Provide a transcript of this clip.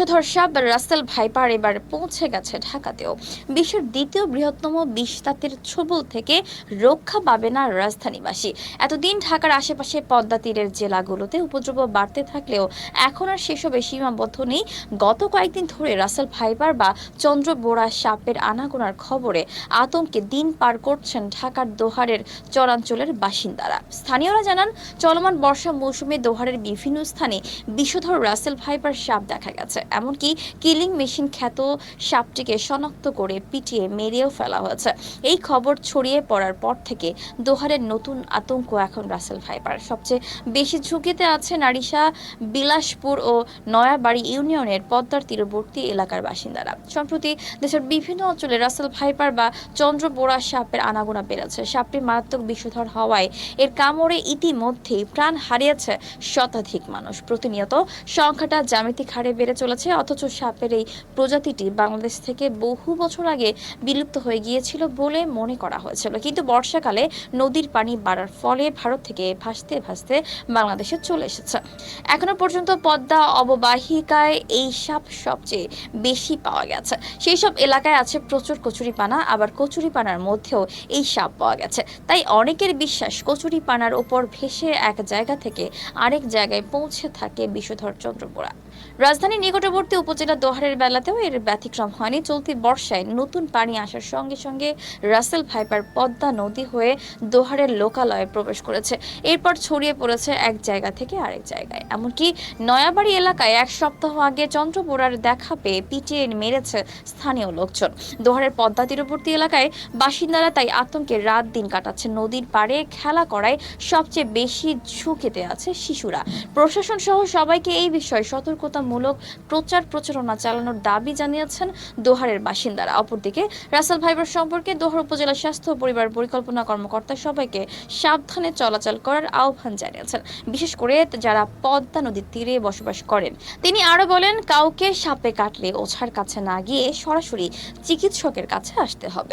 বিষধর সাপ Russell viper এবার পৌঁছে গেছে ঢাকাতেও। বিশ্বের দ্বিতীয় বৃহত্তম বিষদাঁতের ছোবল থেকে রক্ষা পাবে না রাজধানীবাসী। এতদিন ঢাকার আশেপাশে পদ্মা তীরের জেলাগুলোতে উপদ্রব বাড়তে থাকলেও এখন আর সেসবে সীমাবদ্ধ নেই। গত কয়েকদিন ধরে রাসেল ভাইপার বা চন্দ্রবোরা সাপের আনাগোনার খবরে আতঙ্কে দিন পার করছেন ঢাকার দোহারের চরাঞ্চলের বাসিন্দারা। স্থানীয়রা জানান, চলমান বর্ষা মৌসুমে দোহারের বিভিন্ন স্থানে বিষধর রাসেল ভাইপার সাপ দেখা গেছে। এমনকি কিলিং মেশিন খ্যাত সাপটিকে শনাক্ত করে পিটিয়ে মেরেও ফেলা হয়েছে। এই খবর ছড়িয়ে পড়ার পর থেকে দোহারের নতুন আতঙ্ক এখন রাসেল ভাইপার। সবচেয়ে বেশি ঝুঁকিতে আছে নারিশা, বিলাসপুর ও নয়াবাড়ি ইউনিয়নের পদ্মার তীরবর্তী এলাকার বাসিন্দারা। সম্প্রতি দেশের বিভিন্ন অঞ্চলে রাসেল ভাইপার বা চন্দ্রবোরা সাপের আনাগোনা বেড়েছে। সাপটি মারাত্মক বিষধর হওয়ায় এর কামড়ে ইতিমধ্যেই প্রাণ হারিয়েছে শতাধিক মানুষ। প্রতিনিয়ত সংখ্যাটা জ্যামিতিক হারে বেড়ে চলেছে। অথচ সাপের এই প্রজাতিটি বাংলাদেশ থেকে বহু বছর আগে বিলুপ্ত হয়ে গিয়েছিল বলে মনে করা হয়েছিল, কিন্তু বর্ষাকালে নদীর পানি বাড়ার ফলে ভারত থেকে ভাসতে ভাসতে বাংলাদেশে চলে এসেছে। এখনো পর্যন্ত পদ্মা অববাহিকায় এই সাপ সবচেয়ে বেশি পাওয়া গেছে। সেই সব এলাকায় আছে প্রচুর কচুরিপানা, আবার কচুরিপানার মধ্যেও এই সাপ পাওয়া গেছে। তাই অনেকের বিশ্বাস, কচুরিপানার ওপর ভেসে এক জায়গা থেকে আরেক জায়গায় পৌঁছে থাকে বিষধর চন্দ্রবোরা। রাজধানীর নিকটবর্তী উপজেলা দোহারের বেলাতেও এর ব্যতিক্রম হয়নি। চলতি বর্ষায় নতুন পানি আসার সঙ্গে সঙ্গে রাসেল ভাইপার পদ্মা নদী হয়ে দোহারের লোকালয়ে প্রবেশ করেছে। এরপর ছড়িয়ে পড়েছে এক জায়গা থেকে আরেক জায়গায়। এমনকি নয়াবাড়ি এলাকায় এক সপ্তাহ আগে চন্দ্রবোরার দেখা পেয়ে পিটিয়ে মেরেছে স্থানীয় লোকজন। দোহারের পদ্মা তীরবর্তী এলাকায় বাসিন্দারা তাই আতঙ্কে রাত দিন কাটাচ্ছে। নদীর পাড়ে খেলা করায় সবচেয়ে বেশি ঝুঁকিতে আছে শিশুরা। প্রশাসন সহ সবাইকে এই বিষয়ে সতর্কতামূলক প্রচারণা চালানোর দাবি জানিয়েছেন দোহারের বাসিন্দারা। অপরদিকে রাসেল ভাইপার সম্পর্কে দোহার উপজেলা স্বাস্থ্য ও পরিবার পরিকল্পনা কর্মকর্তা সবাইকে সাবধানে চলাচল করার আহ্বান জানিয়েছেন, বিশেষ করে যারা পদ্মা নদীর তীরে বসবাস করেন। তিনি আরো বলেন, কাউকে সাপে কাটলে ওঝার কাছে না গিয়ে সরাসরি চিকিৎসকের কাছে আসতে হবে।